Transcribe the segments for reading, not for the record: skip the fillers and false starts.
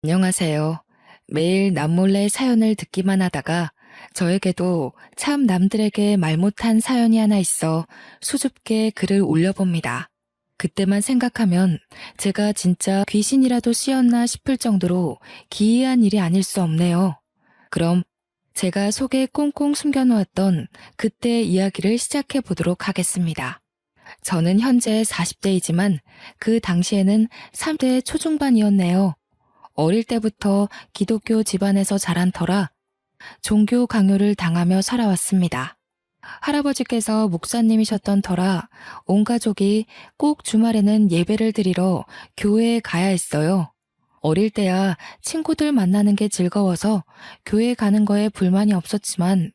안녕하세요. 매일 남몰래 사연을 듣기만 하다가 저에게도 참 남들에게 말 못한 사연이 하나 있어 수줍게 글을 올려봅니다. 그때만 생각하면 제가 진짜 귀신이라도 씌었나 싶을 정도로 기이한 일이 아닐 수 없네요. 그럼 제가 속에 꽁꽁 숨겨놓았던 그때 이야기를 시작해 보도록 하겠습니다. 저는 현재 40대이지만 그 당시에는 30대 초중반이었네요. 어릴 때부터 기독교 집안에서 자란 터라 종교 강요를 당하며 살아왔습니다. 할아버지께서 목사님이셨던 터라 온 가족이 꼭 주말에는 예배를 드리러 교회에 가야 했어요. 어릴 때야 친구들 만나는 게 즐거워서 교회 가는 거에 불만이 없었지만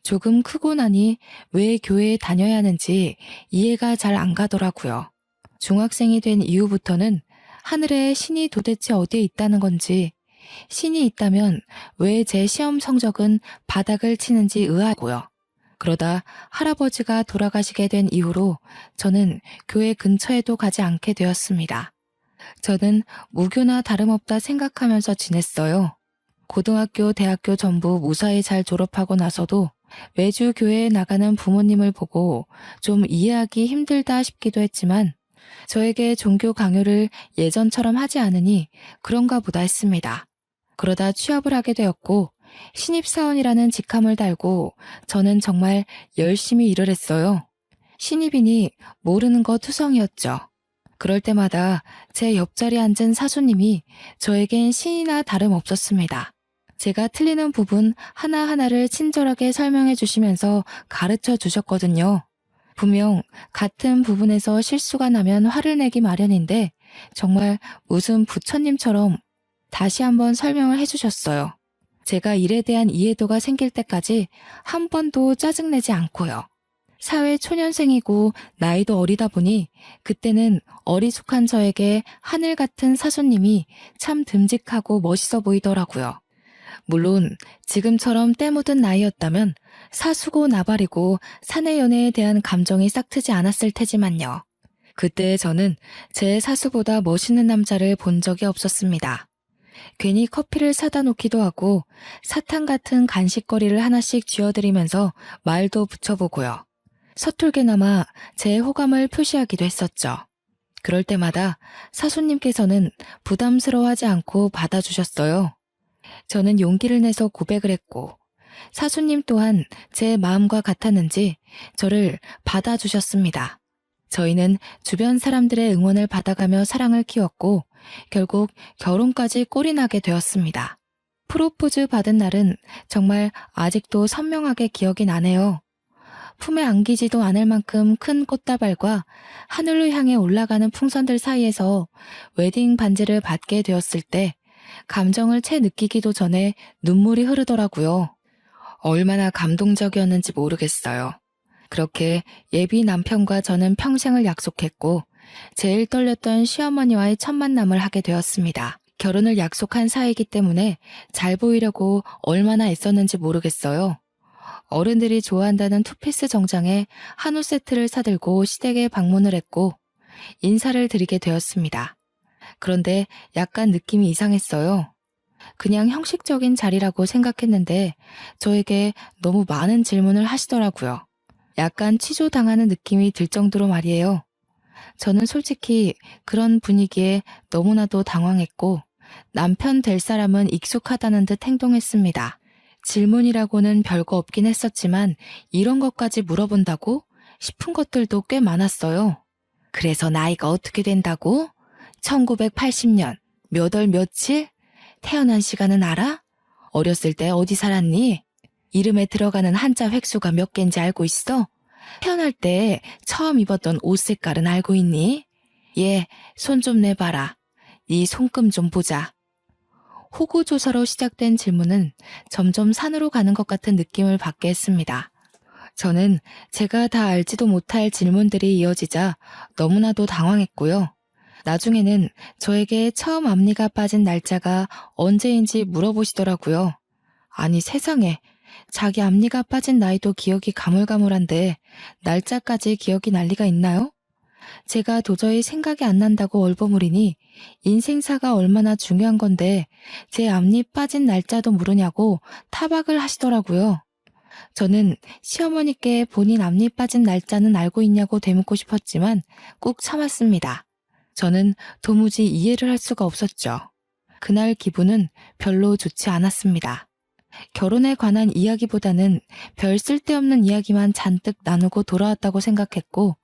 조금 크고 나니 왜 교회에 다녀야 하는지 이해가 잘 안 가더라고요. 중학생이 된 이후부터는 하늘에 신이 도대체 어디에 있다는 건지, 신이 있다면 왜 제 시험 성적은 바닥을 치는지 의아하고요. 그러다 할아버지가 돌아가시게 된 이후로 저는 교회 근처에도 가지 않게 되었습니다. 저는 무교나 다름없다 생각하면서 지냈어요. 고등학교, 대학교 전부 무사히 잘 졸업하고 나서도 매주 교회에 나가는 부모님을 보고 좀 이해하기 힘들다 싶기도 했지만 저에게 종교 강요를 예전처럼 하지 않으니 그런가 보다 했습니다. 그러다 취업을 하게 되었고 신입사원이라는 직함을 달고 저는 정말 열심히 일을 했어요. 신입이니 모르는 거 투성이었죠. 그럴 때마다 제 옆자리에 앉은 사수님이 저에겐 신이나 다름없었습니다. 제가 틀리는 부분 하나하나를 친절하게 설명해 주시면서 가르쳐 주셨거든요. 분명 같은 부분에서 실수가 나면 화를 내기 마련인데 정말 무슨 부처님처럼 다시 한번 설명을 해주셨어요. 제가 일에 대한 이해도가 생길 때까지 한 번도 짜증내지 않고요. 사회 초년생이고 나이도 어리다 보니 그때는 어리숙한 저에게 하늘 같은 사수님이 참 듬직하고 멋있어 보이더라고요. 물론 지금처럼 때 묻은 나이였다면 사수고 나발이고 사내 연애에 대한 감정이 싹트지 않았을 테지만요. 그때 저는 제 사수보다 멋있는 남자를 본 적이 없었습니다. 괜히 커피를 사다 놓기도 하고 사탕 같은 간식거리를 하나씩 쥐어드리면서 말도 붙여보고요. 서툴게나마 제 호감을 표시하기도 했었죠. 그럴 때마다 사수님께서는 부담스러워하지 않고 받아주셨어요. 저는 용기를 내서 고백을 했고 사수님 또한 제 마음과 같았는지 저를 받아주셨습니다. 저희는 주변 사람들의 응원을 받아가며 사랑을 키웠고 결국 결혼까지 꼴이 나게 되었습니다. 프로포즈 받은 날은 정말 아직도 선명하게 기억이 나네요. 품에 안기지도 않을 만큼 큰 꽃다발과 하늘로 향해 올라가는 풍선들 사이에서 웨딩 반지를 받게 되었을 때 감정을 채 느끼기도 전에 눈물이 흐르더라고요. 얼마나 감동적이었는지 모르겠어요. 그렇게 예비 남편과 저는 평생을 약속했고 제일 떨렸던 시어머니와의 첫 만남을 하게 되었습니다. 결혼을 약속한 사이이기 때문에 잘 보이려고 얼마나 애썼는지 모르겠어요. 어른들이 좋아한다는 투피스 정장에 한우 세트를 사들고 시댁에 방문을 했고 인사를 드리게 되었습니다. 그런데 약간 느낌이 이상했어요. 그냥 형식적인 자리라고 생각했는데 저에게 너무 많은 질문을 하시더라고요. 약간 취조당하는 느낌이 들 정도로 말이에요. 저는 솔직히 그런 분위기에 너무나도 당황했고 남편 될 사람은 익숙하다는 듯 행동했습니다. 질문이라고는 별거 없긴 했었지만 이런 것까지 물어본다고 싶은 것들도 꽤 많았어요. 그래서 나이가 어떻게 된다고? 1980년 몇 월 며칠? 태어난 시간은 알아? 어렸을 때 어디 살았니? 이름에 들어가는 한자 획수가 몇 개인지 알고 있어? 태어날 때 처음 입었던 옷 색깔은 알고 있니? 얘, 손 좀 내봐라. 네 손금 좀 보자. 호구조사로 시작된 질문은 점점 산으로 가는 것 같은 느낌을 받게 했습니다. 저는 제가 다 알지도 못할 질문들이 이어지자 너무나도 당황했고요. 나중에는 저에게 처음 앞니가 빠진 날짜가 언제인지 물어보시더라고요. 아니 세상에, 자기 앞니가 빠진 나이도 기억이 가물가물한데 날짜까지 기억이 날 리가 있나요? 제가 도저히 생각이 안 난다고 얼버무리니 인생사가 얼마나 중요한 건데 제 앞니 빠진 날짜도 모르냐고 타박을 하시더라고요. 저는 시어머니께 본인 앞니 빠진 날짜는 알고 있냐고 되묻고 싶었지만 꾹 참았습니다. 저는 도무지 이해를 할 수가 없었죠. 그날 기분은 별로 좋지 않았습니다. 결혼에 관한 이야기보다는 별 쓸데없는 이야기만 잔뜩 나누고 돌아왔다고 생각했고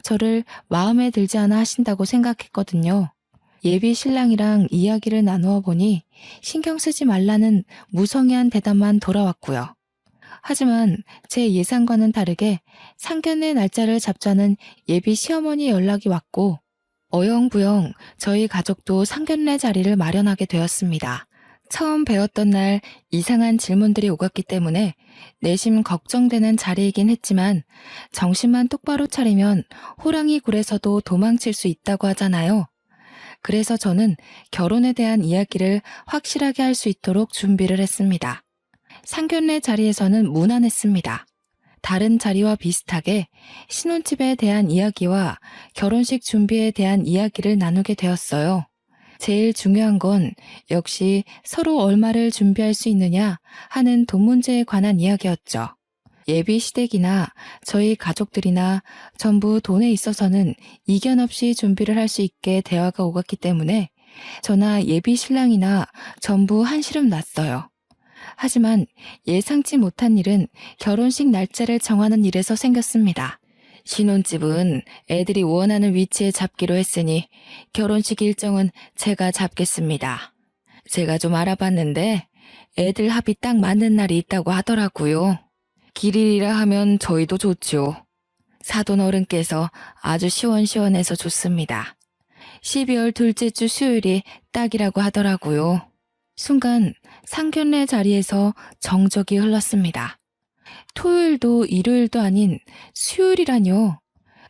저를 마음에 들지 않아 하신다고 생각했거든요. 예비 신랑이랑 이야기를 나누어 보니 신경 쓰지 말라는 무성의한 대답만 돌아왔고요. 하지만 제 예상과는 다르게 상견례 날짜를 잡자는 예비 시어머니 연락이 왔고 어영부영 저희 가족도 상견례 자리를 마련하게 되었습니다. 처음 배웠던 날 이상한 질문들이 오갔기 때문에 내심 걱정되는 자리이긴 했지만 정신만 똑바로 차리면 호랑이 굴에서도 도망칠 수 있다고 하잖아요. 그래서 저는 결혼에 대한 이야기를 확실하게 할 수 있도록 준비를 했습니다. 상견례 자리에서는 무난했습니다. 다른 자리와 비슷하게 신혼집에 대한 이야기와 결혼식 준비에 대한 이야기를 나누게 되었어요. 제일 중요한 건 역시 서로 얼마를 준비할 수 있느냐 하는 돈 문제에 관한 이야기였죠. 예비 시댁이나 저희 가족들이나 전부 돈에 있어서는 이견 없이 준비를 할 수 있게 대화가 오갔기 때문에 저나 예비 신랑이나 전부 한시름 났어요. 하지만 예상치 못한 일은 결혼식 날짜를 정하는 일에서 생겼습니다. 신혼집은 애들이 원하는 위치에 잡기로 했으니 결혼식 일정은 제가 잡겠습니다. 제가 좀 알아봤는데 애들 합이 딱 맞는 날이 있다고 하더라고요. 길일이라 하면 저희도 좋죠. 사돈 어른께서 아주 시원시원해서 좋습니다. 12월 둘째 주 수요일이 딱이라고 하더라고요. 순간 상견례 자리에서 정적이 흘렀습니다. 토요일도 일요일도 아닌 수요일이라뇨.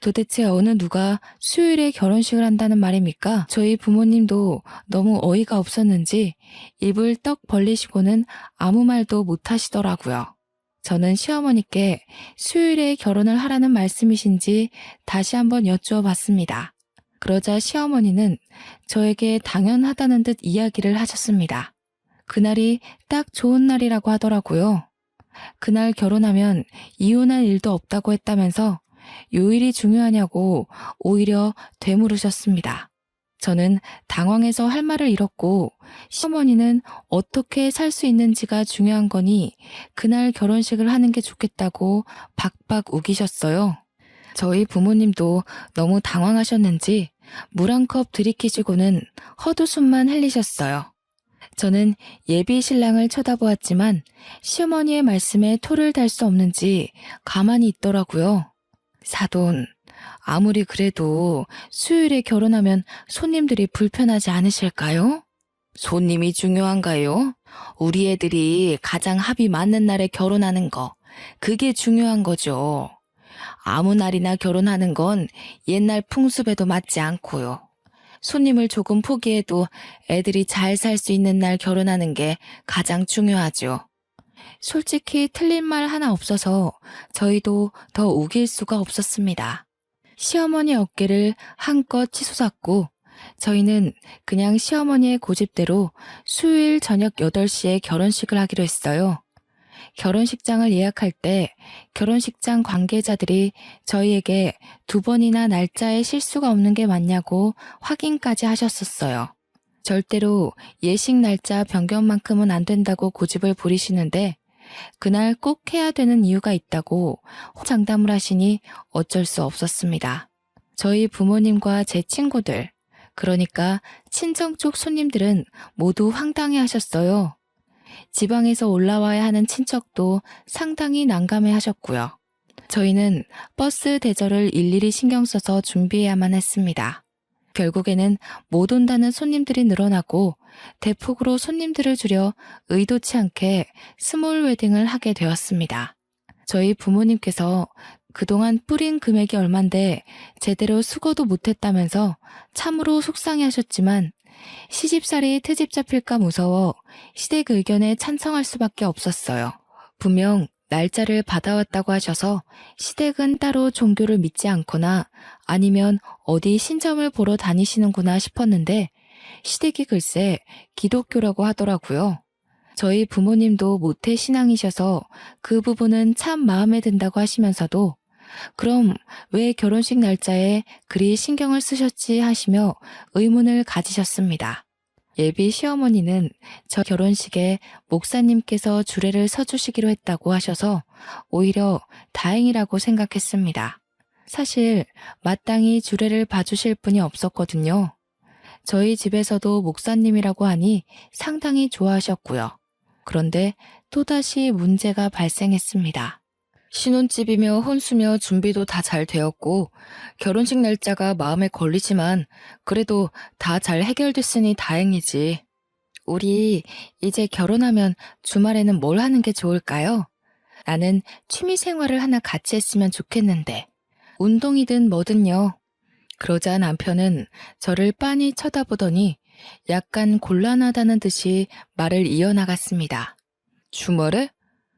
도대체 어느 누가 수요일에 결혼식을 한다는 말입니까? 저희 부모님도 너무 어이가 없었는지 입을 떡 벌리시고는 아무 말도 못 하시더라고요. 저는 시어머니께 수요일에 결혼을 하라는 말씀이신지 다시 한번 여쭈어 봤습니다. 그러자 시어머니는 저에게 당연하다는 듯 이야기를 하셨습니다. 그날이 딱 좋은 날이라고 하더라고요. 그날 결혼하면 이혼할 일도 없다고 했다면서 요일이 중요하냐고 오히려 되물으셨습니다. 저는 당황해서 할 말을 잃었고 시어머니는 어떻게 살 수 있는지가 중요한 거니 그날 결혼식을 하는 게 좋겠다고 박박 우기셨어요. 저희 부모님도 너무 당황하셨는지 물 한 컵 들이키시고는 헛웃음만 흘리셨어요. 저는 예비 신랑을 쳐다보았지만 시어머니의 말씀에 토를 달 수 없는지 가만히 있더라고요. 사돈, 아무리 그래도 수요일에 결혼하면 손님들이 불편하지 않으실까요? 손님이 중요한가요? 우리 애들이 가장 합이 맞는 날에 결혼하는 거, 그게 중요한 거죠. 아무 날이나 결혼하는 건 옛날 풍습에도 맞지 않고요. 손님을 조금 포기해도 애들이 잘 살 수 있는 날 결혼하는 게 가장 중요하죠. 솔직히 틀린 말 하나 없어서 저희도 더 우길 수가 없었습니다. 시어머니 어깨를 한껏 치솟았고 저희는 그냥 시어머니의 고집대로 수요일 저녁 8시에 결혼식을 하기로 했어요. 결혼식장을 예약할 때 결혼식장 관계자들이 저희에게 2번이나 날짜에 실수가 없는 게 맞냐고 확인까지 하셨었어요. 절대로 예식 날짜 변경만큼은 안 된다고 고집을 부리시는데 그날 꼭 해야 되는 이유가 있다고 장담을 하시니 어쩔 수 없었습니다. 저희 부모님과 제 친구들, 그러니까 친정 쪽 손님들은 모두 황당해 하셨어요. 지방에서 올라와야 하는 친척도 상당히 난감해 하셨고요. 저희는 버스 대절을 일일이 신경 써서 준비해야만 했습니다. 결국에는 못 온다는 손님들이 늘어나고 대폭으로 손님들을 줄여 의도치 않게 스몰 웨딩을 하게 되었습니다. 저희 부모님께서 그동안 뿌린 금액이 얼만데 제대로 수고도 못했다면서 참으로 속상해 하셨지만 시집살이 트집 잡힐까 무서워 시댁 의견에 찬성할 수밖에 없었어요. 분명 날짜를 받아왔다고 하셔서 시댁은 따로 종교를 믿지 않거나 아니면 어디 신점을 보러 다니시는구나 싶었는데 시댁이 글쎄 기독교라고 하더라고요. 저희 부모님도 모태 신앙이셔서 그 부분은 참 마음에 든다고 하시면서도 그럼 왜 결혼식 날짜에 그리 신경을 쓰셨지 하시며 의문을 가지셨습니다. 예비 시어머니는 저 결혼식에 목사님께서 주례를 서주시기로 했다고 하셔서 오히려 다행이라고 생각했습니다. 사실 마땅히 주례를 봐주실 분이 없었거든요. 저희 집에서도 목사님이라고 하니 상당히 좋아하셨고요. 그런데 또다시 문제가 발생했습니다. 신혼집이며 혼수며 준비도 다 잘 되었고 결혼식 날짜가 마음에 걸리지만 그래도 다 잘 해결됐으니 다행이지. 우리 이제 결혼하면 주말에는 뭘 하는 게 좋을까요? 나는 취미 생활을 하나 같이 했으면 좋겠는데 운동이든 뭐든요. 그러자 남편은 저를 빤히 쳐다보더니 약간 곤란하다는 듯이 말을 이어나갔습니다. 주말에?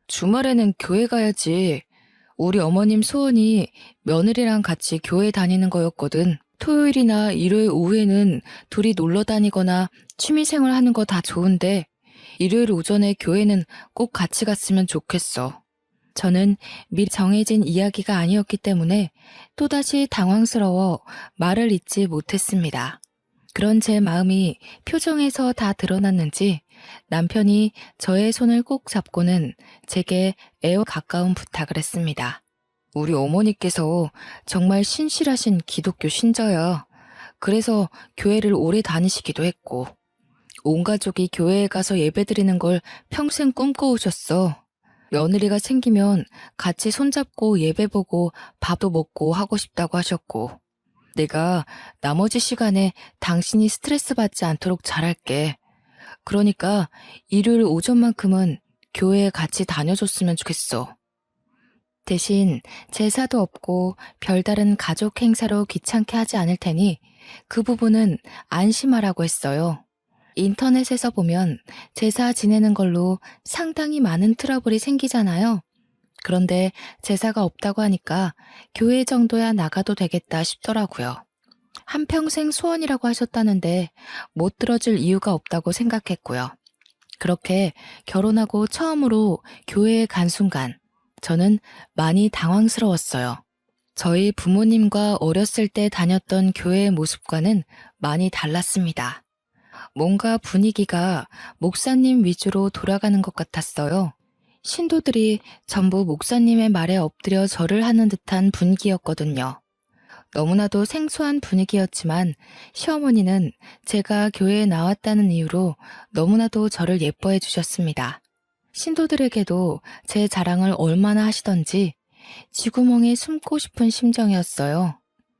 주말에는 교회 가야지. 우리 어머님 소원이 며느리랑 같이 교회 다니는 거였거든. 토요일이나 일요일 오후에는 둘이 놀러 다니거나 취미생활 하는 거 다 좋은데 일요일 오전에 교회는 꼭 같이 갔으면 좋겠어. 저는 미리 정해진 이야기가 아니었기 때문에 또다시 당황스러워 말을 잇지 못했습니다. 그런 제 마음이 표정에서 다 드러났는지 남편이 저의 손을 꼭 잡고는 제게 애와 가까운 부탁을 했습니다. 우리 어머니께서 정말 신실하신 기독교 신자야. 그래서 교회를 오래 다니시기도 했고 온 가족이 교회에 가서 예배드리는 걸 평생 꿈꿔오셨어. 며느리가 생기면 같이 손잡고 예배 보고 밥도 먹고 하고 싶다고 하셨고 내가 나머지 시간에 당신이 스트레스 받지 않도록 잘할게. 그러니까 일요일 오전만큼은 교회에 같이 다녀줬으면 좋겠어. 대신 제사도 없고 별다른 가족 행사로 귀찮게 하지 않을 테니 그 부분은 안심하라고 했어요. 인터넷에서 보면 제사 지내는 걸로 상당히 많은 트러블이 생기잖아요. 그런데 제사가 없다고 하니까 교회 정도야 나가도 되겠다 싶더라고요. 한평생 소원이라고 하셨다는데 못 들어줄 이유가 없다고 생각했고요. 그렇게 결혼하고 처음으로 교회에 간 순간 저는 많이 당황스러웠어요. 저희 부모님과 어렸을 때 다녔던 교회의 모습과는 많이 달랐습니다. 뭔가 분위기가 목사님 위주로 돌아가는 것 같았어요. 신도들이 전부 목사님의 말에 엎드려 절을 하는 듯한 분위기였거든요. 너무나도 생소한 분위기였지만 시어머니는 제가 교회에 나왔다는 이유로 너무나도 저를 예뻐해 주셨습니다. 신도들에게도 제 자랑을 얼마나 하시던지 쥐구멍에 숨고 싶은 심정이었어요.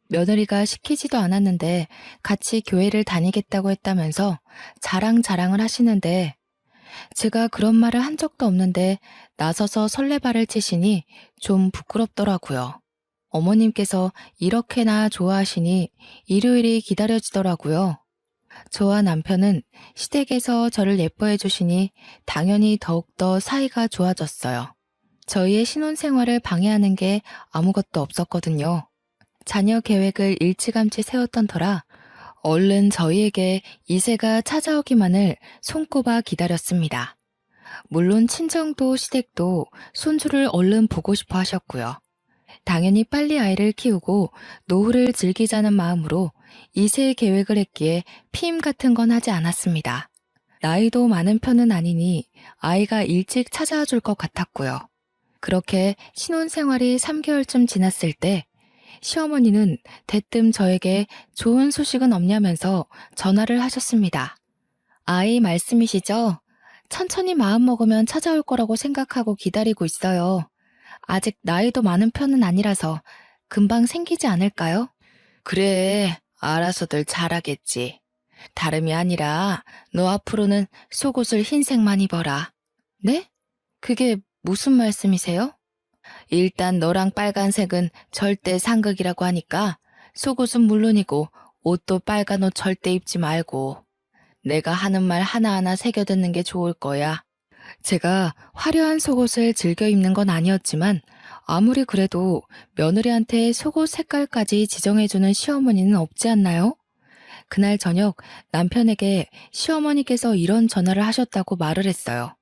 며느리가 시키지도 않았는데 같이 교회를 다니겠다고 했다면서 자랑을 하시는데 제가 그런 말을 한 적도 없는데 나서서 설레발을 치시니 좀 부끄럽더라고요. 어머님께서 이렇게나 좋아하시니 일요일이 기다려지더라고요. 저와 남편은 시댁에서 저를 예뻐해 주시니 당연히 더욱더 사이가 좋아졌어요. 저희의 신혼생활을 방해하는 게 아무것도 없었거든요. 자녀 계획을 일찌감치 세웠던 터라 얼른 저희에게 이세가 찾아오기만을 손꼽아 기다렸습니다. 물론 친정도 시댁도 손주를 얼른 보고 싶어 하셨고요. 당연히 빨리 아이를 키우고 노후를 즐기자는 마음으로 이세 계획을 했기에 피임 같은 건 하지 않았습니다. 나이도 많은 편은 아니니 아이가 일찍 찾아와 줄 것 같았고요. 그렇게 신혼생활이 3개월쯤 지났을 때 시어머니는 대뜸 저에게 좋은 소식은 없냐면서 전화를 하셨습니다. 아이 말씀이시죠? 천천히 마음 먹으면 찾아올 거라고 생각하고 기다리고 있어요. 아직 나이도 많은 편은 아니라서 금방 생기지 않을까요? 그래, 알아서들 잘하겠지. 다름이 아니라 너 앞으로는 속옷을 흰색만 입어라. 네? 그게 무슨 말씀이세요? 일단 너랑 빨간색은 절대 상극이라고 하니까 속옷은 물론이고 옷도 빨간 옷 절대 입지 말고 내가 하는 말 하나하나 새겨듣는 게 좋을 거야. 제가 화려한 속옷을 즐겨 입는 건 아니었지만 아무리 그래도 며느리한테 속옷 색깔까지 지정해주는 시어머니는 없지 않나요? 그날 저녁 남편에게 시어머니께서 이런 전화를 하셨다고 말을 했어요.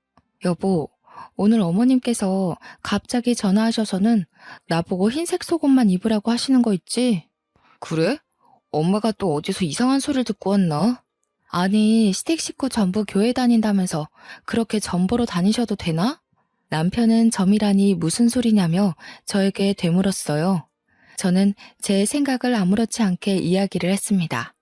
여보, 오늘 어머님께서 갑자기 전화하셔서는 나보고 흰색 속옷만 입으라고 하시는 거 있지? 그래? 엄마가 또 어디서 이상한 소리를 듣고 왔나? 아니, 시댁 식구 전부 교회 다닌다면서 그렇게 전보로 다니셔도 되나? 남편은 점이라니 무슨 소리냐며 저에게 되물었어요. 저는 제 생각을 아무렇지 않게 이야기를 했습니다.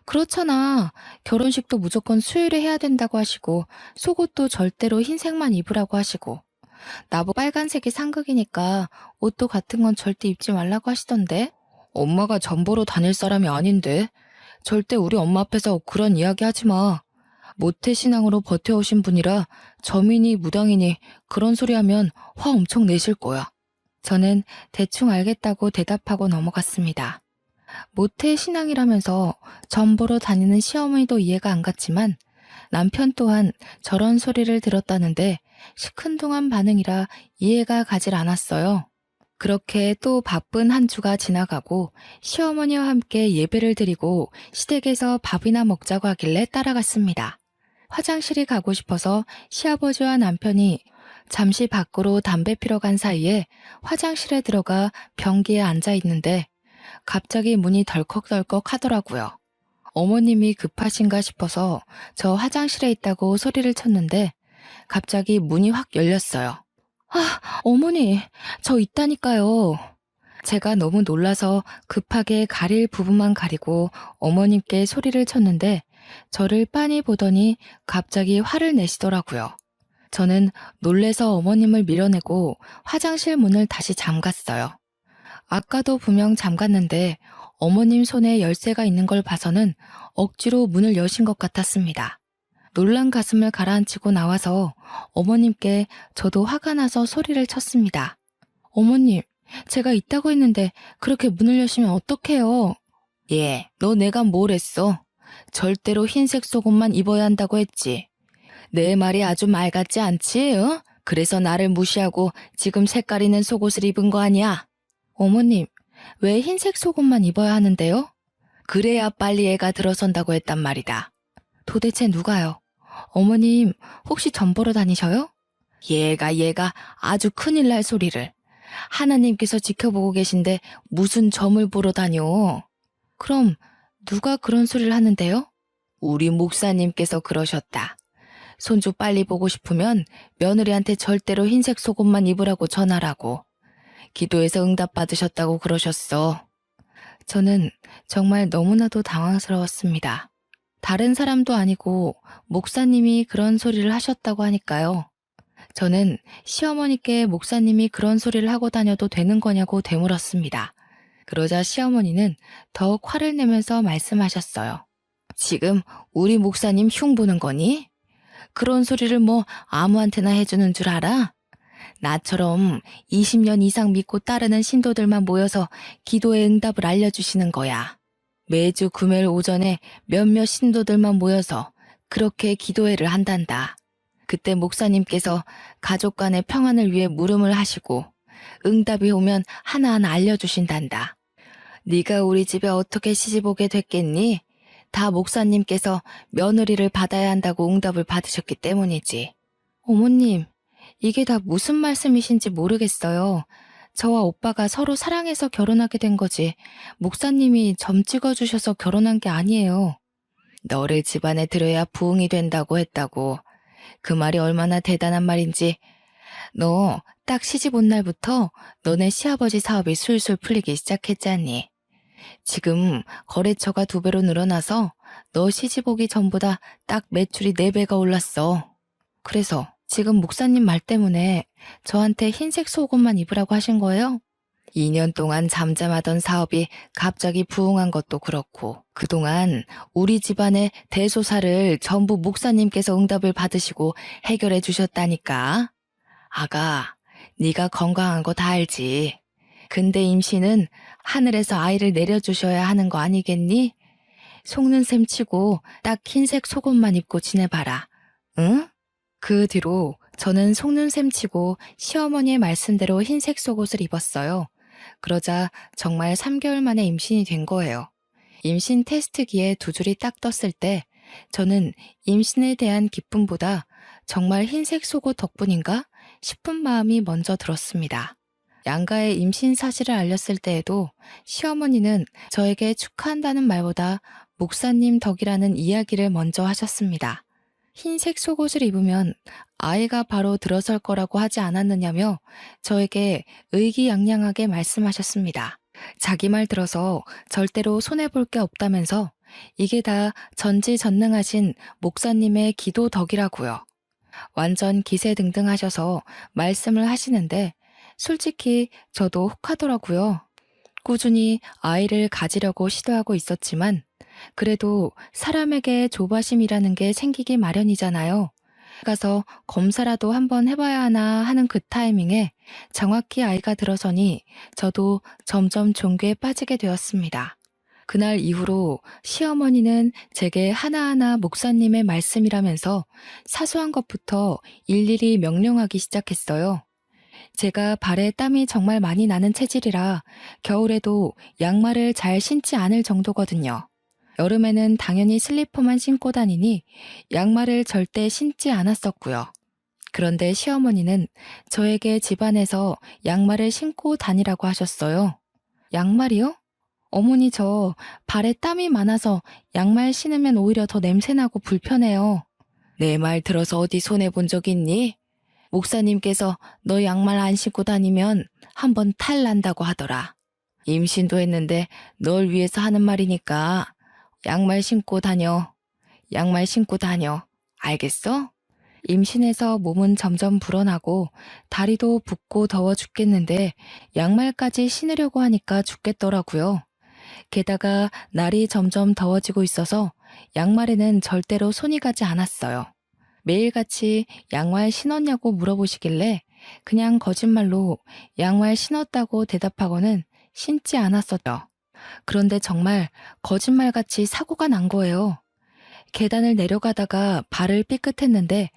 그렇잖아. 결혼식도 무조건 수요일에 해야 된다고 하시고, 속옷도 절대로 흰색만 입으라고 하시고, 나보고 빨간색이 상극이니까 옷도 같은 건 절대 입지 말라고 하시던데? 엄마가 전보로 다닐 사람이 아닌데. 절대 우리 엄마 앞에서 그런 이야기 하지 마. 모태신앙으로 버텨오신 분이라 점이니 무당이니 그런 소리 하면 화 엄청 내실 거야. 저는 대충 알겠다고 대답하고 넘어갔습니다. 모태신앙이라면서 점보러 다니는 시어머니도 이해가 안 갔지만 남편 또한 저런 소리를 들었다는데 시큰둥한 반응이라 이해가 가질 않았어요. 그렇게 또 바쁜 한 주가 지나가고 시어머니와 함께 예배를 드리고 시댁에서 밥이나 먹자고 하길래 따라갔습니다. 화장실이 가고 싶어서 시아버지와 남편이 잠시 밖으로 담배 피러 간 사이에 화장실에 들어가 변기에 앉아 있는데 갑자기 문이 덜컥덜컥 하더라고요. 어머님이 급하신가 싶어서 저 화장실에 있다고 소리를 쳤는데 갑자기 문이 확 열렸어요. 아, 어머니, 저 있다니까요. 제가 너무 놀라서 급하게 가릴 부분만 가리고 어머님께 소리를 쳤는데 저를 빤히 보더니 갑자기 화를 내시더라고요. 저는 놀래서 어머님을 밀어내고 화장실 문을 다시 잠갔어요. 아까도 분명 잠갔는데 어머님 손에 열쇠가 있는 걸 봐서는 억지로 문을 여신 것 같았습니다. 놀란 가슴을 가라앉히고 나와서 어머님께 저도 화가 나서 소리를 쳤습니다. 어머님, 제가 있다고 했는데 그렇게 문을 여시면 어떡해요? 예, 너 내가 뭘 했어? 절대로 흰색 속옷만 입어야 한다고 했지. 내 말이 아주 말 같지 않지? 어? 그래서 나를 무시하고 지금 색깔 있는 속옷을 입은 거 아니야? 어머님, 왜 흰색 속옷만 입어야 하는데요? 그래야 빨리 애가 들어선다고 했단 말이다. 도대체 누가요? 어머님, 혹시 점 보러 다니셔요? 얘가 아주 큰일 날 소리를. 하나님께서 지켜보고 계신데 무슨 점을 보러 다녀? 그럼 누가 그런 소리를 하는데요? 우리 목사님께서 그러셨다. 손주 빨리 보고 싶으면 며느리한테 절대로 흰색 속옷만 입으라고 전하라고. 기도해서 응답받으셨다고 그러셨어. 저는 정말 너무나도 당황스러웠습니다. 다른 사람도 아니고 목사님이 그런 소리를 하셨다고 하니까요. 저는 시어머니께 목사님이 그런 소리를 하고 다녀도 되는 거냐고 되물었습니다. 그러자 시어머니는 더욱 화를 내면서 말씀하셨어요. 지금 우리 목사님 흉 보는 거니? 그런 소리를 뭐 아무한테나 해주는 줄 알아? 나처럼 20년 이상 믿고 따르는 신도들만 모여서 기도의 응답을 알려주시는 거야. 매주 금요일 오전에 몇몇 신도들만 모여서 그렇게 기도회를 한단다. 그때 목사님께서 가족 간의 평안을 위해 물음을 하시고 응답이 오면 하나하나 알려주신단다. 네가 우리 집에 어떻게 시집 오게 됐겠니? 다 목사님께서 며느리를 받아야 한다고 응답을 받으셨기 때문이지. 어머님, 이게 다 무슨 말씀이신지 모르겠어요. 저와 오빠가 서로 사랑해서 결혼하게 된 거지. 목사님이 점 찍어주셔서 결혼한 게 아니에요. 너를 집안에 들여야 부흥이 된다고 했다고. 그 말이 얼마나 대단한 말인지. 너 딱 시집 온 날부터 너네 시아버지 사업이 술술 풀리기 시작했잖니. 지금 거래처가 2배로 늘어나서 너 시집 오기 전보다 딱 매출이 4배가 올랐어. 그래서 지금 목사님 말 때문에 저한테 흰색 속옷만 입으라고 하신 거예요? 2년 동안 잠잠하던 사업이 갑자기 부흥한 것도 그렇고 그동안 우리 집안의 대소사를 전부 목사님께서 응답을 받으시고 해결해 주셨다니까. 아가, 네가 건강한 거 다 알지. 근데 임신은 하늘에서 아이를 내려주셔야 하는 거 아니겠니? 속는 셈 치고 딱 흰색 속옷만 입고 지내봐라. 응? 그 뒤로 저는 속눈샘 치고 시어머니의 말씀대로 흰색 속옷을 입었어요. 그러자 정말 3개월 만에 임신이 된 거예요. 임신 테스트기에 두 줄이 딱 떴을 때 저는 임신에 대한 기쁨보다 정말 흰색 속옷 덕분인가 싶은 마음이 먼저 들었습니다. 양가의 임신 사실을 알렸을 때에도 시어머니는 저에게 축하한다는 말보다 목사님 덕이라는 이야기를 먼저 하셨습니다. 흰색 속옷을 입으면 아이가 바로 들어설 거라고 하지 않았느냐며 저에게 의기양양하게 말씀하셨습니다. 자기 말 들어서 절대로 손해볼 게 없다면서 이게 다 전지전능하신 목사님의 기도 덕이라고요. 완전 기세등등하셔서 말씀을 하시는데 솔직히 저도 혹하더라고요. 꾸준히 아이를 가지려고 시도하고 있었지만 그래도 사람에게 조바심이라는 게 생기기 마련이잖아요. 가서 검사라도 한번 해봐야 하나 하는 그 타이밍에 정확히 아이가 들어서니 저도 점점 종교에 빠지게 되었습니다. 그날 이후로 시어머니는 제게 하나하나 목사님의 말씀이라면서 사소한 것부터 일일이 명령하기 시작했어요. 제가 발에 땀이 정말 많이 나는 체질이라 겨울에도 양말을 잘 신지 않을 정도거든요. 여름에는 당연히 슬리퍼만 신고 다니니 양말을 절대 신지 않았었고요. 그런데 시어머니는 저에게 집안에서 양말을 신고 다니라고 하셨어요. 양말이요? 어머니 저 발에 땀이 많아서 양말 신으면 오히려 더 냄새나고 불편해요. 내 말 들어서 어디 손해본 적 있니? 목사님께서 너 양말 안 신고 다니면 한번 탈 난다고 하더라. 임신도 했는데 널 위해서 하는 말이니까 양말 신고 다녀. 양말 신고 다녀. 알겠어? 임신해서 몸은 점점 불어나고 다리도 붓고 더워 죽겠는데 양말까지 신으려고 하니까 죽겠더라고요. 게다가 날이 점점 더워지고 있어서 양말에는 절대로 손이 가지 않았어요. 매일같이 양말 신었냐고 물어보시길래 그냥 거짓말로 양말 신었다고 대답하고는 신지 않았었죠. 그런데 정말 거짓말같이 사고가 난 거예요. 계단을 내려가다가 발을 삐끗했는데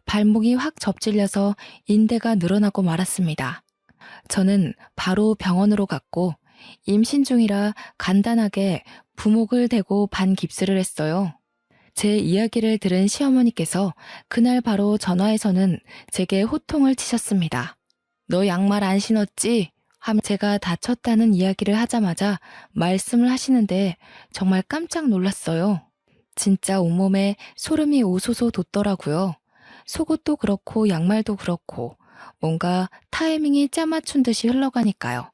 발목이 확 접질려서 인대가 늘어나고 말았습니다. 저는 바로 병원으로 갔고 임신 중이라 간단하게 부목을 대고 반깁스를 했어요. 제 이야기를 들은 시어머니께서 그날 바로 전화해서는 제게 호통을 치셨습니다. 너 양말 안 신었지? 하며 제가 다쳤다는 이야기를 하자마자 말씀을 하시는데 정말 깜짝 놀랐어요. 진짜 온몸에 소름이 오소소 돋더라고요. 속옷도 그렇고 양말도 그렇고 뭔가 타이밍이 짜맞춘 듯이 흘러가니까요.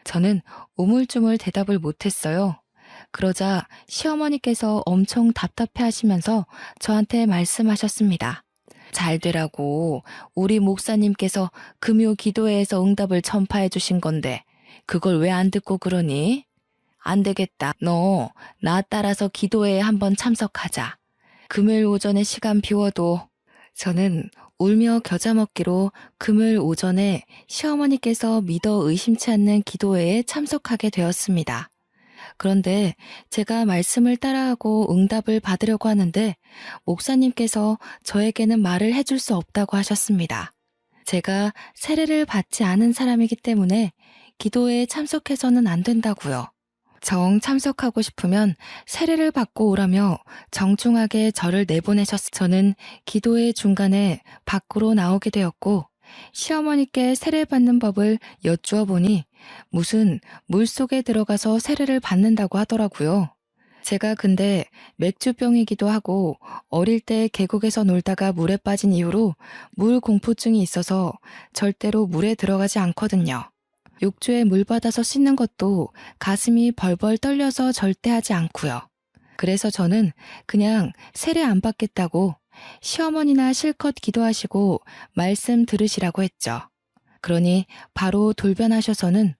저는 우물쭈물 대답을 못했어요. 그러자 시어머니께서 엄청 답답해 하시면서 저한테 말씀하셨습니다. 잘 되라고 우리 목사님께서 금요 기도회에서 응답을 전파해 주신 건데 그걸 왜 안 듣고 그러니? 안 되겠다. 너 나 따라서 기도회에 한번 참석하자. 금요일 오전에 시간 비워도. 저는 울며 겨자 먹기로 금요일 오전에 시어머니께서 믿어 의심치 않는 기도회에 참석하게 되었습니다. 그런데 제가 말씀을 따라하고 응답을 받으려고 하는데 목사님께서 저에게는 말을 해줄 수 없다고 하셨습니다. 제가 세례를 받지 않은 사람이기 때문에 기도회에 참석해서는 안 된다고요. 정 참석하고 싶으면 세례를 받고 오라며 정중하게 저를 내보내셨을 저는 기도회 중간에 밖으로 나오게 되었고 시어머니께 세례 받는 법을 여쭈어 보니 무슨 물속에 들어가서 세례를 받는다고 하더라고요. 제가 근데 맥주병이기도 하고 어릴 때 계곡에서 놀다가 물에 빠진 이후로 물 공포증이 있어서 절대로 물에 들어가지 않거든요. 욕조에 물 받아서 씻는 것도 가슴이 벌벌 떨려서 절대 하지 않고요. 그래서 저는 그냥 세례 안 받겠다고 시어머니나 실컷 기도하시고 말씀 들으시라고 했죠. 그러니 바로 돌변하셔서는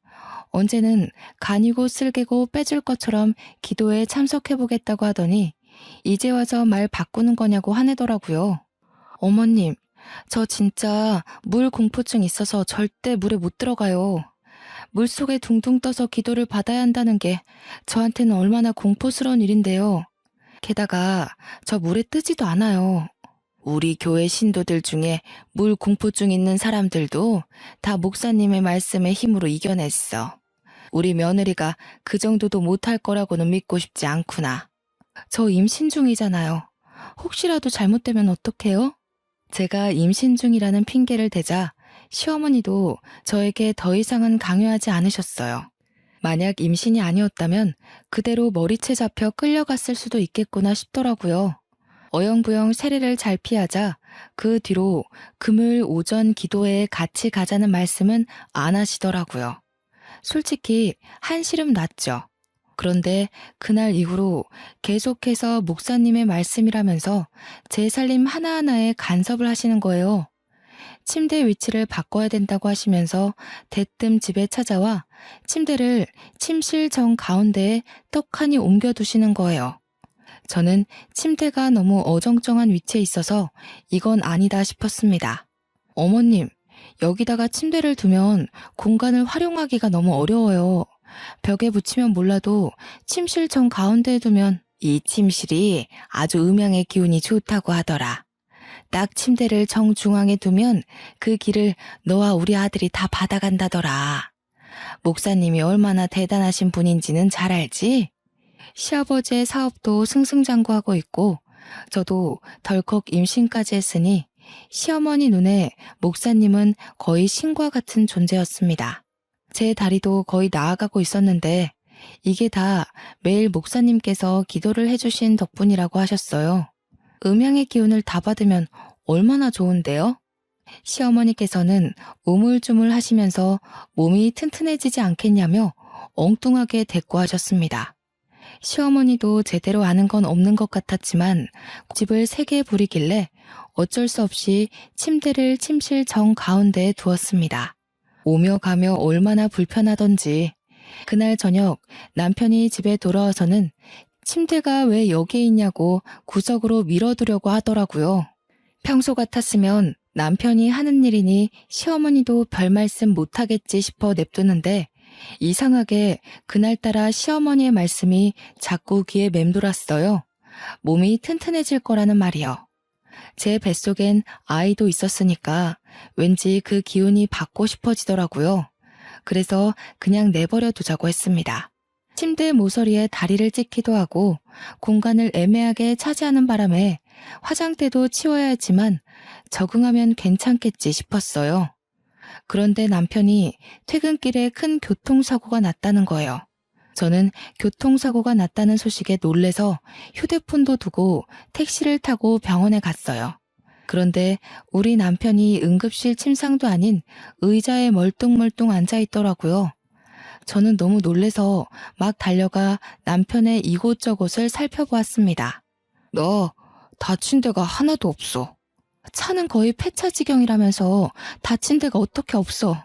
언제는 간이고 쓸개고 빼줄 것처럼 기도에 참석해보겠다고 하더니 이제 와서 말 바꾸는 거냐고 화내더라고요. 어머님, 저 진짜 물 공포증 있어서 절대 물에 못 들어가요. 물속에 둥둥 떠서 기도를 받아야 한다는 게 저한테는 얼마나 공포스러운 일인데요. 게다가 저 물에 뜨지도 않아요. 우리 교회 신도들 중에 물 공포증 있는 사람들도 다 목사님의 말씀의 힘으로 이겨냈어. 우리 며느리가 그 정도도 못할 거라고는 믿고 싶지 않구나. 저 임신 중이잖아요. 혹시라도 잘못되면 어떡해요? 제가 임신 중이라는 핑계를 대자 시어머니도 저에게 더 이상은 강요하지 않으셨어요. 만약 임신이 아니었다면 그대로 머리채 잡혀 끌려갔을 수도 있겠구나 싶더라고요. 어영부영 세례를 잘 피하자 그 뒤로 금요일 오전 기도회에 같이 가자는 말씀은 안 하시더라고요. 솔직히 한시름 났죠. 그런데 그날 이후로 계속해서 목사님의 말씀이라면서 제 살림 하나하나에 간섭을 하시는 거예요. 침대 위치를 바꿔야 된다고 하시면서 대뜸 집에 찾아와 침대를 침실 정 가운데에 떡하니 옮겨두시는 거예요. 저는 침대가 너무 어정쩡한 위치에 있어서 이건 아니다 싶었습니다. 어머님, 여기다가 침대를 두면 공간을 활용하기가 너무 어려워요. 벽에 붙이면 몰라도 침실 정 가운데에 두면 이 침실이 아주 음양의 기운이 좋다고 하더라. 딱 침대를 정중앙에 두면 그 길을 너와 우리 아들이 다 받아간다더라. 목사님이 얼마나 대단하신 분인지는 잘 알지? 시아버지의 사업도 승승장구하고 있고 저도 덜컥 임신까지 했으니 시어머니 눈에 목사님은 거의 신과 같은 존재였습니다. 제 다리도 거의 나아가고 있었는데 이게 다 매일 목사님께서 기도를 해주신 덕분이라고 하셨어요. 음양의 기운을 다 받으면 얼마나 좋은데요? 시어머니께서는 우물쭈물 하시면서 몸이 튼튼해지지 않겠냐며 엉뚱하게 대꾸하셨습니다. 시어머니도 제대로 아는 건 없는 것 같았지만 집을 3개 부리길래 어쩔 수 없이 침대를 침실 정 가운데에 두었습니다. 오며 가며 얼마나 불편하던지 그날 저녁 남편이 집에 돌아와서는 침대가 왜 여기에 있냐고 구석으로 밀어두려고 하더라고요. 평소 같았으면 남편이 하는 일이니 시어머니도 별 말씀 못하겠지 싶어 냅두는데 이상하게 그날따라 시어머니의 말씀이 자꾸 귀에 맴돌았어요. 몸이 튼튼해질 거라는 말이요. 제 뱃속엔 아이도 있었으니까 왠지 그 기운이 받고 싶어지더라고요. 그래서 그냥 내버려 두자고 했습니다. 침대 모서리에 다리를 찢기도 하고 공간을 애매하게 차지하는 바람에 화장대도 치워야 했지만 적응하면 괜찮겠지 싶었어요. 그런데 남편이 퇴근길에 큰 교통사고가 났다는 거예요. 저는 교통사고가 났다는 소식에 놀래서 휴대폰도 두고 택시를 타고 병원에 갔어요. 그런데 우리 남편이 응급실 침상도 아닌 의자에 멀뚱멀뚱 앉아 있더라고요. 저는 너무 놀래서 막 달려가 남편의 이곳저곳을 살펴보았습니다. 너 다친 데가 하나도 없어. 차는 거의 폐차 지경이라면서 다친 데가 어떻게 없어.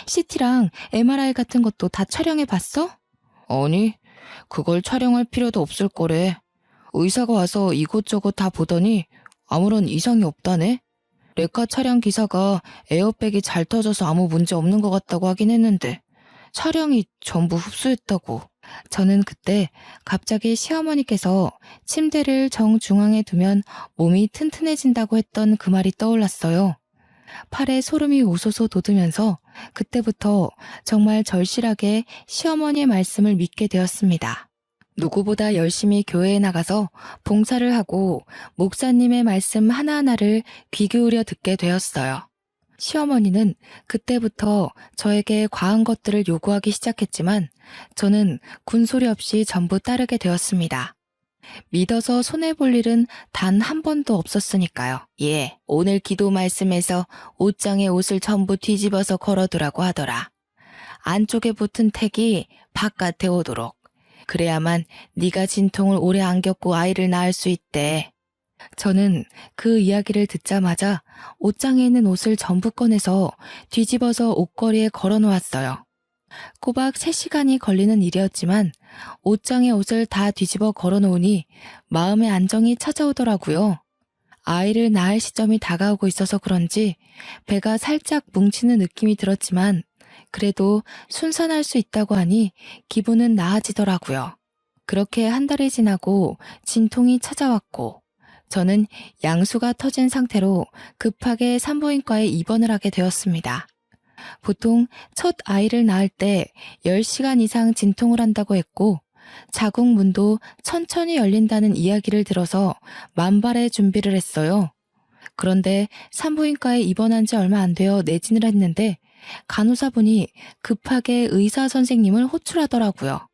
CT랑 MRI 같은 것도 다 촬영해 봤어? 아니, 그걸 촬영할 필요도 없을 거래. 의사가 와서 이곳저곳 다 보더니 아무런 이상이 없다네. 레카 차량 기사가 에어백이 잘 터져서 아무 문제 없는 것 같다고 하긴 했는데 차량이 전부 흡수했다고. 저는 그때 갑자기 시어머니께서 침대를 정중앙에 두면 몸이 튼튼해진다고 했던 그 말이 떠올랐어요. 팔에 소름이 오소소 돋으면서 그때부터 정말 절실하게 시어머니의 말씀을 믿게 되었습니다. 누구보다 열심히 교회에 나가서 봉사를 하고 목사님의 말씀 하나하나를 귀 기울여 듣게 되었어요. 시어머니는 그때부터 저에게 과한 것들을 요구하기 시작했지만 저는 군소리 없이 전부 따르게 되었습니다. 믿어서 손해볼 일은 단 한 번도 없었으니까요. 예, 오늘 기도 말씀에서 옷장에 옷을 전부 뒤집어서 걸어두라고 하더라. 안쪽에 붙은 택이 바깥에 오도록. 그래야만 네가 진통을 오래 안 겪고 아이를 낳을 수 있대. 저는 그 이야기를 듣자마자 옷장에 있는 옷을 전부 꺼내서 뒤집어서 옷걸이에 걸어놓았어요. 꼬박 3시간이 걸리는 일이었지만 옷장에 옷을 다 뒤집어 걸어놓으니 마음의 안정이 찾아오더라고요. 아이를 낳을 시점이 다가오고 있어서 그런지 배가 살짝 뭉치는 느낌이 들었지만 그래도 순산할 수 있다고 하니 기분은 나아지더라고요. 그렇게 한 달이 지나고 진통이 찾아왔고 저는 양수가 터진 상태로 급하게 산부인과에 입원을 하게 되었습니다. 보통 첫 아이를 낳을 때 10시간 이상 진통을 한다고 했고 자궁 문도 천천히 열린다는 이야기를 들어서 만발의 준비를 했어요. 그런데 산부인과에 입원한 지 얼마 안 되어 내진을 했는데 간호사분이 급하게 의사 선생님을 호출하더라고요.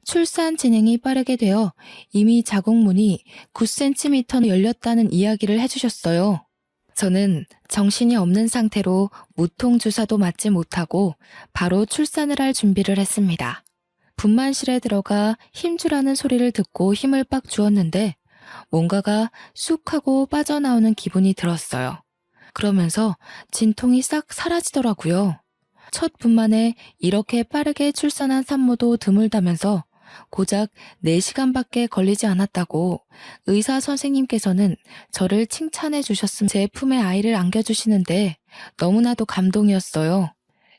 출산 진행이 빠르게 되어 이미 자궁문이 9cm 열렸다는 이야기를 해주셨어요. 저는 정신이 없는 상태로 무통주사도 맞지 못하고 바로 출산을 할 준비를 했습니다. 분만실에 들어가 힘주라는 소리를 듣고 힘을 빡 주었는데 뭔가가 쑥 하고 빠져나오는 기분이 들었어요. 그러면서 진통이 싹 사라지더라고요. 첫 분만에 이렇게 빠르게 출산한 산모도 드물다면서 고작 4시간밖에 걸리지 않았다고 의사 선생님께서는 저를 칭찬해 주셨음. 제 품에 아이를 안겨주시는데 너무나도 감동이었어요.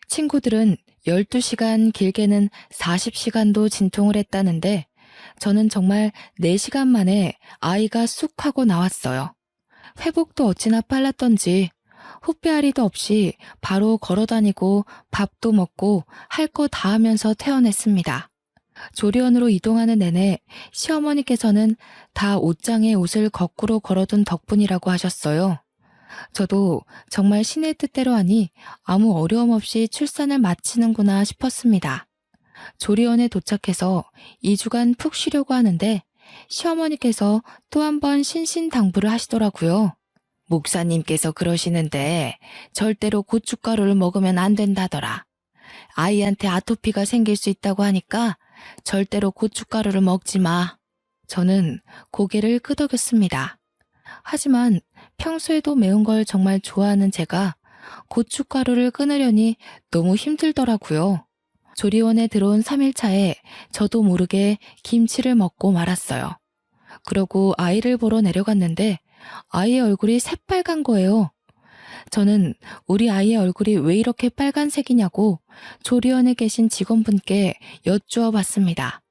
친구들은 12시간, 길게는 40시간도 진통을 했다는데 저는 정말 4시간 만에 아이가 쑥 하고 나왔어요. 회복도 어찌나 빨랐던지 후페아리도 없이 바로 걸어다니고 밥도 먹고 할 거 다 하면서 퇴원했습니다. 조리원으로 이동하는 내내 시어머니께서는 다 옷장에 옷을 거꾸로 걸어둔 덕분이라고 하셨어요. 저도 정말 신의 뜻대로 하니 아무 어려움 없이 출산을 마치는구나 싶었습니다. 조리원에 도착해서 2주간 푹 쉬려고 하는데 시어머니께서 또 한 번 신신당부를 하시더라고요. 목사님께서 그러시는데 절대로 고춧가루를 먹으면 안 된다더라. 아이한테 아토피가 생길 수 있다고 하니까 절대로 고춧가루를 먹지 마. 저는 고개를 끄덕였습니다. 하지만 평소에도 매운 걸 정말 좋아하는 제가 고춧가루를 끊으려니 너무 힘들더라고요. 조리원에 들어온 3일차에 저도 모르게 김치를 먹고 말았어요. 그러고 아이를 보러 내려갔는데 아이의 얼굴이 새빨간 거예요. 저는 우리 아이의 얼굴이 왜 이렇게 빨간색이냐고 조리원에 계신 직원분께 여쭈어 봤습니다.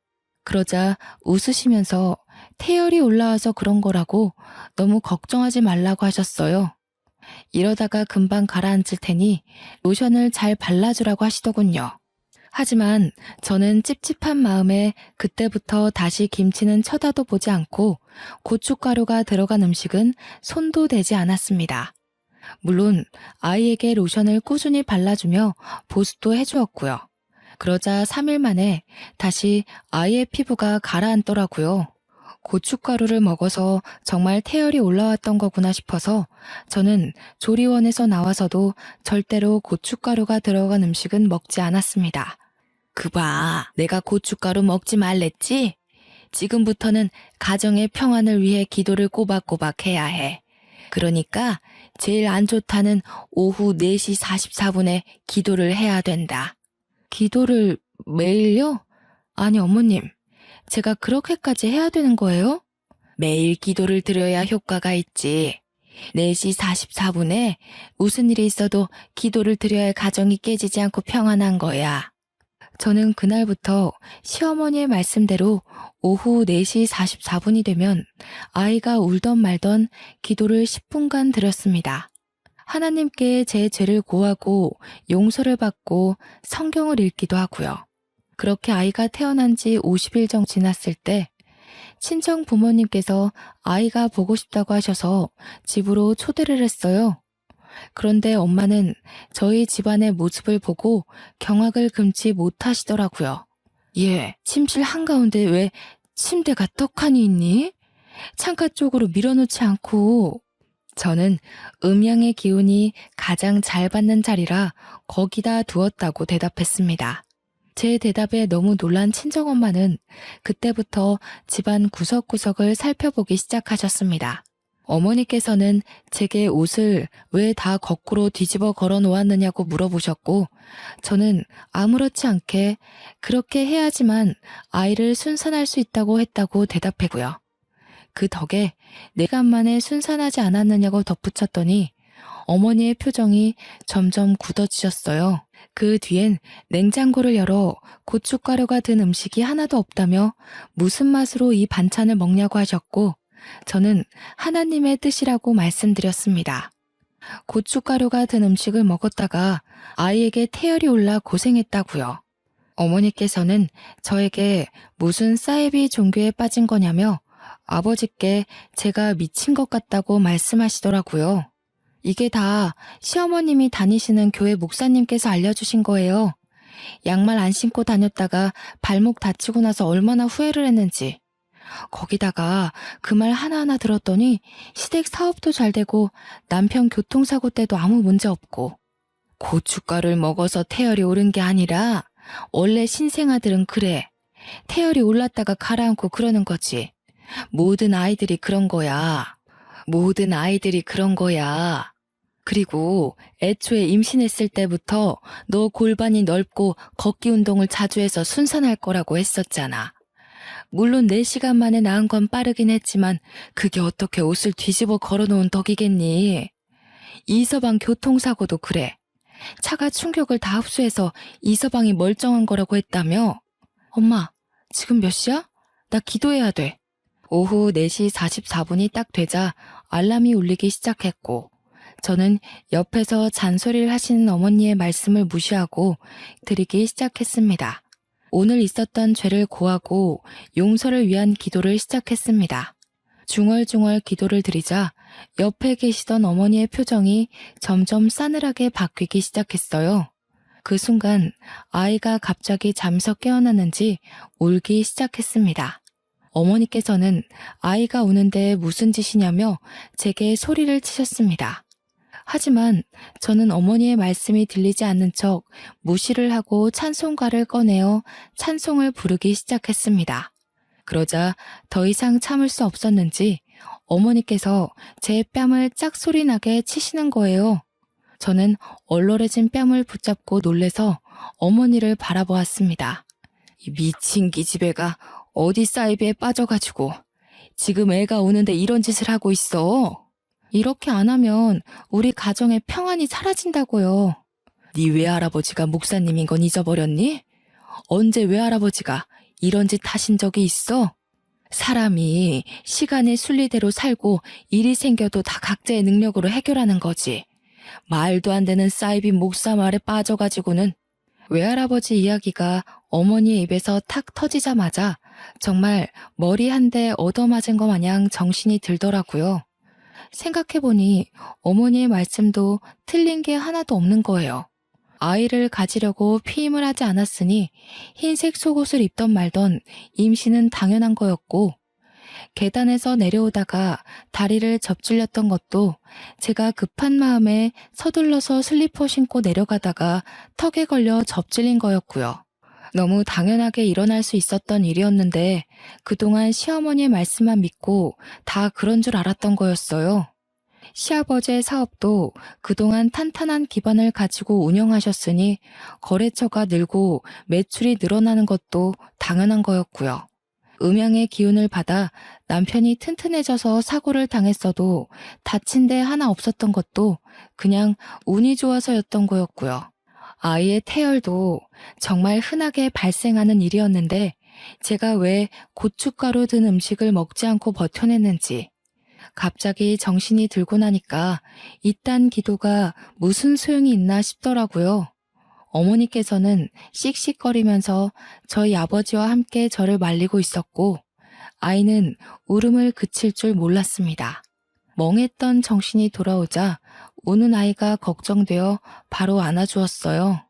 그러자 웃으시면서 태열이 올라와서 그런 거라고 너무 걱정하지 말라고 하셨어요. 이러다가 금방 가라앉을 테니 로션을 잘 발라주라고 하시더군요. 하지만 저는 찝찝한 마음에 그때부터 다시 김치는 쳐다도 보지 않고 고춧가루가 들어간 음식은 손도 대지 않았습니다. 물론 아이에게 로션을 꾸준히 발라주며 보습도 해주었고요. 그러자 3일 만에 다시 아이의 피부가 가라앉더라고요. 고춧가루를 먹어서 정말 태열이 올라왔던 거구나 싶어서 저는 조리원에서 나와서도 절대로 고춧가루가 들어간 음식은 먹지 않았습니다. 그봐, 내가 고춧가루 먹지 말랬지? 지금부터는 가정의 평안을 위해 기도를 꼬박꼬박 해야 해. 그러니까 제일 안 좋다는 오후 4시 44분에 기도를 해야 된다. 기도를 매일요? 아니 어머님, 제가 그렇게까지 해야 되는 거예요? 매일 기도를 드려야 효과가 있지. 4시 44분에 무슨 일이 있어도 기도를 드려야 가정이 깨지지 않고 평안한 거야. 저는 그날부터 시어머니의 말씀대로 오후 4시 44분이 되면 아이가 울던 말던 기도를 10분간 드렸습니다. 하나님께 제 죄를 고하고 용서를 받고 성경을 읽기도 하고요. 그렇게 아이가 태어난 지 50일 정도 지났을 때 친정 부모님께서 아이가 보고 싶다고 하셔서 집으로 초대를 했어요. 그런데 엄마는 저희 집안의 모습을 보고 경악을 금치 못하시더라고요. 얘, 침실 한가운데 왜 침대가 떡하니 있니? 창가 쪽으로 밀어놓지 않고. 저는 음양의 기운이 가장 잘 받는 자리라 거기다 두었다고 대답했습니다. 제 대답에 너무 놀란 친정엄마는 그때부터 집안 구석구석을 살펴보기 시작하셨습니다. 어머니께서는 제게 옷을 왜 다 거꾸로 뒤집어 걸어 놓았느냐고 물어보셨고 저는 아무렇지 않게 그렇게 해야지만 아이를 순산할 수 있다고 했다고 대답했고요. 그 덕에 내가 만에 순산하지 않았느냐고 덧붙였더니 어머니의 표정이 점점 굳어지셨어요. 그 뒤엔 냉장고를 열어 고춧가루가 든 음식이 하나도 없다며 무슨 맛으로 이 반찬을 먹냐고 하셨고 저는 하나님의 뜻이라고 말씀드렸습니다. 고춧가루가 든 음식을 먹었다가 아이에게 태열이 올라 고생했다고요. 어머니께서는 저에게 무슨 사이비 종교에 빠진 거냐며 아버지께 제가 미친 것 같다고 말씀하시더라고요. 이게 다 시어머님이 다니시는 교회 목사님께서 알려주신 거예요. 양말 안 신고 다녔다가 발목 다치고 나서 얼마나 후회를 했는지. 거기다가 그 말 하나하나 들었더니 시댁 사업도 잘 되고 남편 교통사고 때도 아무 문제 없고, 고춧가루를 먹어서 태열이 오른 게 아니라 원래 신생아들은 그래. 태열이 올랐다가 가라앉고 그러는 거지. 모든 아이들이 그런 거야. 모든 아이들이 그런 거야. 그리고 애초에 임신했을 때부터 너 골반이 넓고 걷기 운동을 자주 해서 순산할 거라고 했었잖아. 물론 4시간 만에 낳은 건 빠르긴 했지만 그게 어떻게 옷을 뒤집어 걸어놓은 덕이겠니? 이서방 교통사고도 그래. 차가 충격을 다 흡수해서 이서방이 멀쩡한 거라고 했다며? 엄마, 지금 몇 시야? 나 기도해야 돼. 오후 4시 44분이 딱 되자 알람이 울리기 시작했고, 저는 옆에서 잔소리를 하시는 어머니의 말씀을 무시하고 드리기 시작했습니다. 오늘 있었던 죄를 고하고 용서를 위한 기도를 시작했습니다. 중얼중얼 기도를 드리자 옆에 계시던 어머니의 표정이 점점 싸늘하게 바뀌기 시작했어요. 그 순간 아이가 갑자기 잠에서 깨어났는지 울기 시작했습니다. 어머니께서는 아이가 우는데 무슨 짓이냐며 제게 소리를 치셨습니다. 하지만 저는 어머니의 말씀이 들리지 않는 척 무시를 하고 찬송가를 꺼내어 찬송을 부르기 시작했습니다. 그러자 더 이상 참을 수 없었는지 어머니께서 제 뺨을 짝소리나게 치시는 거예요. 저는 얼얼해진 뺨을 붙잡고 놀래서 어머니를 바라보았습니다. 이 미친 기집애가 어디 사이비에 빠져가지고 지금 애가 오는데 이런 짓을 하고 있어. 이렇게 안 하면 우리 가정의 평안이 사라진다고요. 네 외할아버지가 목사님인 건 잊어버렸니? 언제 외할아버지가 이런 짓 하신 적이 있어? 사람이 시간의 순리대로 살고 일이 생겨도 다 각자의 능력으로 해결하는 거지. 말도 안 되는 사이비 목사 말에 빠져가지고는. 외할아버지 이야기가 어머니의 입에서 탁 터지자마자 정말 머리 한 대 얻어맞은 것 마냥 정신이 들더라고요. 생각해보니 어머니의 말씀도 틀린 게 하나도 없는 거예요. 아이를 가지려고 피임을 하지 않았으니 흰색 속옷을 입던 말던 임신은 당연한 거였고, 계단에서 내려오다가 다리를 접질렸던 것도 제가 급한 마음에 서둘러서 슬리퍼 신고 내려가다가 턱에 걸려 접질린 거였고요. 너무 당연하게 일어날 수 있었던 일이었는데 그동안 시어머니의 말씀만 믿고 다 그런 줄 알았던 거였어요. 시아버지의 사업도 그동안 탄탄한 기반을 가지고 운영하셨으니 거래처가 늘고 매출이 늘어나는 것도 당연한 거였고요. 음양의 기운을 받아 남편이 튼튼해져서 사고를 당했어도 다친 데 하나 없었던 것도 그냥 운이 좋아서였던 거였고요. 아이의 태열도 정말 흔하게 발생하는 일이었는데 제가 왜 고춧가루 든 음식을 먹지 않고 버텨냈는지, 갑자기 정신이 들고 나니까 이딴 기도가 무슨 소용이 있나 싶더라고요. 어머니께서는 씩씩거리면서 저희 아버지와 함께 저를 말리고 있었고, 아이는 울음을 그칠 줄 몰랐습니다. 멍했던 정신이 돌아오자 우는 아이가 걱정되어 바로 안아주었어요.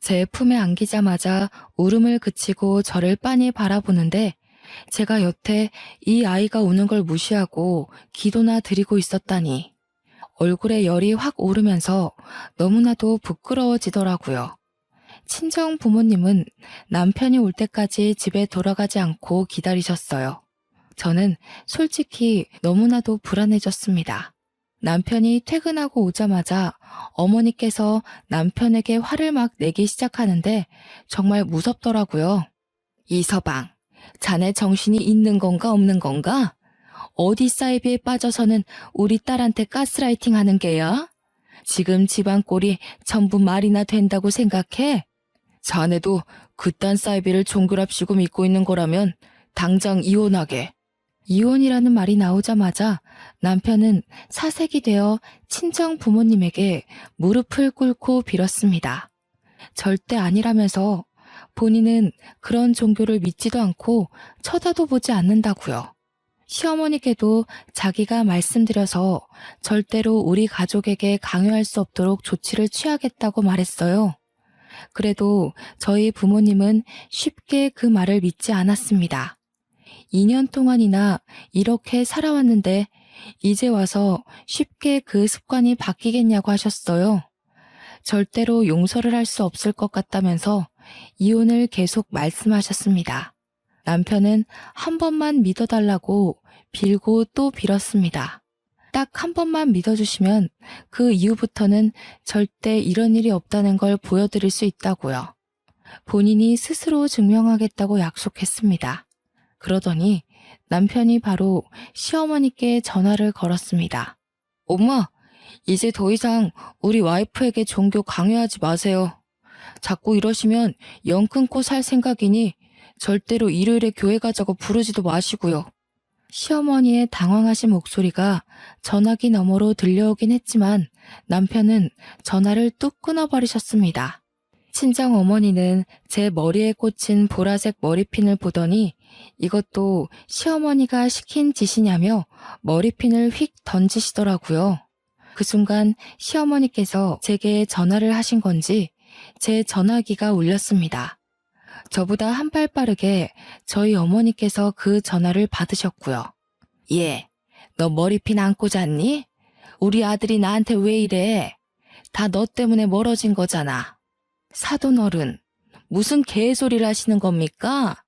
제 품에 안기자마자 울음을 그치고 저를 빤히 바라보는데 제가 여태 이 아이가 우는 걸 무시하고 기도나 드리고 있었다니 얼굴에 열이 확 오르면서 너무나도 부끄러워지더라고요. 친정 부모님은 남편이 올 때까지 집에 돌아가지 않고 기다리셨어요. 저는 솔직히 너무나도 불안해졌습니다. 남편이 퇴근하고 오자마자 어머니께서 남편에게 화를 막 내기 시작하는데 정말 무섭더라고요. 이서방, 자네 정신이 있는 건가 없는 건가? 어디 사이비에 빠져서는 우리 딸한테 가스라이팅 하는 게야? 지금 집안 꼴이 전부 말이나 된다고 생각해? 자네도 그딴 사이비를 종교랍시고 믿고 있는 거라면 당장 이혼하게. 이혼이라는 말이 나오자마자 남편은 사색이 되어 친정 부모님에게 무릎을 꿇고 빌었습니다. 절대 아니라면서 본인은 그런 종교를 믿지도 않고 쳐다도 보지 않는다고요. 시어머니께도 자기가 말씀드려서 절대로 우리 가족에게 강요할 수 없도록 조치를 취하겠다고 말했어요. 그래도 저희 부모님은 쉽게 그 말을 믿지 않았습니다. 2년 동안이나 이렇게 살아왔는데 이제 와서 쉽게 그 습관이 바뀌겠냐고 하셨어요. 절대로 용서를 할 수 없을 것 같다면서 이혼을 계속 말씀하셨습니다. 남편은 한 번만 믿어달라고 빌고 또 빌었습니다. 딱 한 번만 믿어주시면 그 이후부터는 절대 이런 일이 없다는 걸 보여드릴 수 있다고요. 본인이 스스로 증명하겠다고 약속했습니다. 그러더니 남편이 바로 시어머니께 전화를 걸었습니다. 엄마, 이제 더 이상 우리 와이프에게 종교 강요하지 마세요. 자꾸 이러시면 영 끊고 살 생각이니 절대로 일요일에 교회 가자고 부르지도 마시고요. 시어머니의 당황하신 목소리가 전화기 너머로 들려오긴 했지만 남편은 전화를 뚝 끊어버리셨습니다. 친정 어머니는 제 머리에 꽂힌 보라색 머리핀을 보더니 이것도 시어머니가 시킨 짓이냐며 머리핀을 휙 던지시더라고요. 그 순간 시어머니께서 제게 전화를 하신 건지 제 전화기가 울렸습니다. 저보다 한 발 빠르게 저희 어머니께서 그 전화를 받으셨고요. 예, 너 머리핀 안 꽂았니? 우리 아들이 나한테 왜 이래? 다 너 때문에 멀어진 거잖아. 사돈어른, 무슨 개소리를 하시는 겁니까?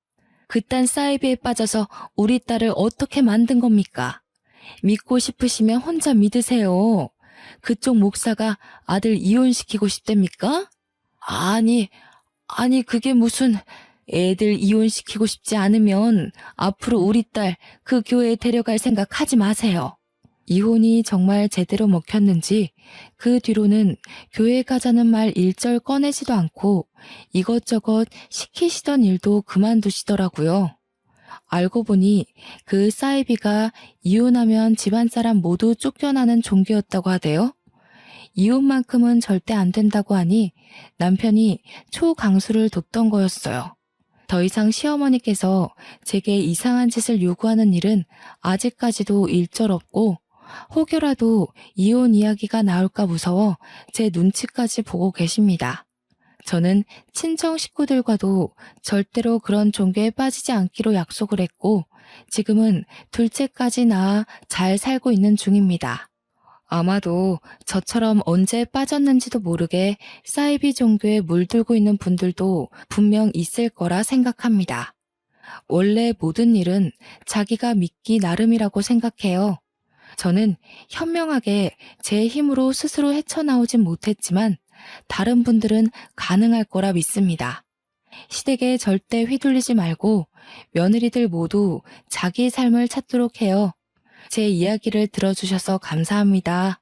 그딴 사이비에 빠져서 우리 딸을 어떻게 만든 겁니까? 믿고 싶으시면 혼자 믿으세요. 그쪽 목사가 아들 이혼시키고 싶답니까? 아니 그게 무슨 애들 이혼시키고 싶지 않으면 앞으로 우리 딸 그 교회에 데려갈 생각 하지 마세요. 이혼이 정말 제대로 먹혔는지 그 뒤로는 교회 가자는 말 일절 꺼내지도 않고 이것저것 시키시던 일도 그만두시더라고요. 알고 보니 그 사이비가 이혼하면 집안 사람 모두 쫓겨나는 종교였다고 하대요. 이혼만큼은 절대 안 된다고 하니 남편이 초강수를 뒀던 거였어요. 더 이상 시어머니께서 제게 이상한 짓을 요구하는 일은 아직까지도 일절 없고 혹여라도 이혼 이야기가 나올까 무서워 제 눈치까지 보고 계십니다. 저는 친정 식구들과도 절대로 그런 종교에 빠지지 않기로 약속을 했고 지금은 둘째까지 낳아 잘 살고 있는 중입니다. 아마도 저처럼 언제 빠졌는지도 모르게 사이비 종교에 물들고 있는 분들도 분명 있을 거라 생각합니다. 원래 모든 일은 자기가 믿기 나름이라고 생각해요. 저는 현명하게 제 힘으로 스스로 헤쳐나오진 못했지만 다른 분들은 가능할 거라 믿습니다. 시댁에 절대 휘둘리지 말고 며느리들 모두 자기 삶을 찾도록 해요. 제 이야기를 들어주셔서 감사합니다.